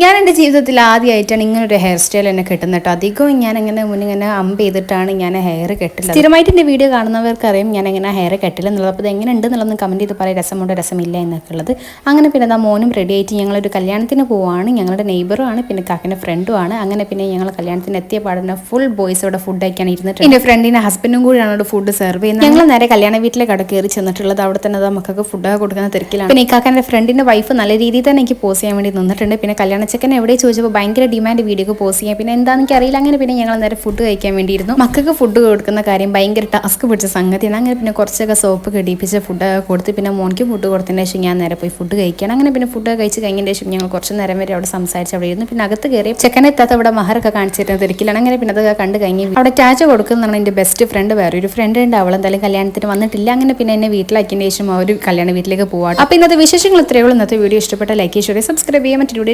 ഞാൻ എൻ്റെ ജീവിതത്തിൽ ആദ്യമായിട്ടാണ് ഇങ്ങനൊരു ഹെയർ സ്റ്റൈൽ എന്നെ കെട്ടുന്നത് കേട്ടോ. അധികവും ഞാൻ അങ്ങനെ മുന്നിങ്ങനെ അമ്പ് ചെയ്തിട്ടാണ് ഞാൻ ഹെയർ കെട്ടില്ല. സ്ഥിരമായിട്ട് എൻ്റെ വീഡിയോ കാണുന്നവർക്കറിയാം ഞാൻ എങ്ങനെ ഹെയർ കെട്ടില്ല എന്നുള്ളത്. അപ്പോൾ ഇത് എങ്ങനെ ഉണ്ടെന്നുള്ളതൊന്ന് കമൻറ്റ് ചെയ്ത് പറയാം, രസമുണ്ടോ രസമില്ല എന്നൊക്കെ ഉള്ളത്. അങ്ങനെ പിന്നെ എന്താ മോനും റെഡി ആയിട്ട് ഞങ്ങളൊരു കല്യാണത്തിന് പോവാണ്. ഞങ്ങളുടെ നെയ്ബറും ആണ്, പിന്നെ കാക്കിൻ്റെ ഫ്രണ്ടും ആണ്. അങ്ങനെ പിന്നെ ഞങ്ങൾ കല്യാണത്തിന് എത്തിയ പാടുന്ന ഫുൾ ബോയ്സ് അവിടെ ഫുഡ് കഴിക്കാൻ ഇരുന്നിട്ട് എൻ്റെ ഫ്രണ്ടിൻ്റെ ഹസ്ബൻഡും കൂടിയാണ് അവിടെ ഫുഡ് സെർവ് ചെയ്യുന്നത്. ഞങ്ങൾ നേരെ കല്യാണ വീട്ടിലേക്ക് അവിടെ കയറി ചെന്നിട്ടുള്ളത്. അവിടെ തന്നെ മക്കൾക്ക് ഫുഡൊക്കെ കൊടുക്കുന്ന തിരക്കിലാണ്. പിന്നെ ഈ കാക്കാൻ്റെ ഫ്രണ്ടിൻ്റെ വൈഫ് നല്ല രീതിയിൽ തന്നെ എനിക്ക് പോസ് ചെയ്യാൻ വേണ്ടി നിന്നിട്ടുണ്ട്. പിന്നെ കല്യാണ ചെക്കൻ എവിടെ ചോദിച്ചപ്പോൾ ഭയങ്കര ഡിമാൻഡ് വീഡിയോക്ക് പോസ്റ്റ് ചെയ്യാം. പിന്നെ എന്താണെന്ന് എനിക്ക് അറിയില്ല. അങ്ങനെ പിന്നെ ഞങ്ങൾ നേരെ ഫുഡ് കഴിക്കാൻ വേണ്ടിയിരുന്നു. മക്കൾക്ക് ഫുഡ് കൊടുക്കുന്ന കാര്യം ഭയങ്കര ടാസ്ക് പിടിച്ച സംഗതിയാണ്. അങ്ങനെ പിന്നെ കുറച്ചൊക്കെ സോപ്പ് കടിപ്പിച്ച് ഫുഡൊക്കെ കൊടുത്ത് പിന്നെ മോനിക്ക് ഫുഡ് കൊടുത്തതിന് ശേഷം ഞാൻ നേരെ പോയി ഫുഡ് കഴിക്കണം. അങ്ങനെ പിന്നെ ഫുഡ് കഴിച്ച് കഴിഞ്ഞതിന് ശേഷം ഞങ്ങൾ കുറച്ച് നേരം വരെ അവിടെ സംസാരിച്ച് അവിടെ ഇരുന്നു. പിന്നെ അകത്ത് കയറി ചെക്കനെത്താത്ത അവിടെ മഹറൊക്കെ കാണിച്ചിരുന്ന തിരക്കിലാണ്. അങ്ങനെ പിന്നെ അതൊക്കെ കണ്ട് കഴിഞ്ഞ് അവിടെ ടാച്ച കൊടുക്കുന്നതാണ് എൻ്റെ ബെസ്റ്റ് ഫ്രണ്ട്. വേറെ ഒരു ഫ്രണ്ട് ഉണ്ട്, അവൾ എന്തായാലും കല്യാണത്തിന് വന്നിട്ടില്ല. അങ്ങനെ പിന്നെ എന്നെ വീട്ടിലാക്കിയതിന് ശേഷം ഒരു കല്യാണ വീട്ടിലേക്ക് പോവാം. അപ്പോൾ ഇന്നത്തെ വിശേഷങ്ങൾ ഇത്രയേ ഉള്ളൂ. ഇന്നത്തെ വീഡിയോ ഇഷ്ടപ്പെട്ട ലൈക്ക് ചെയ്യുക, സബ്സ്ക്രൈബ് ചെയ്യാൻ മറ്റൊരു വീഡിയോ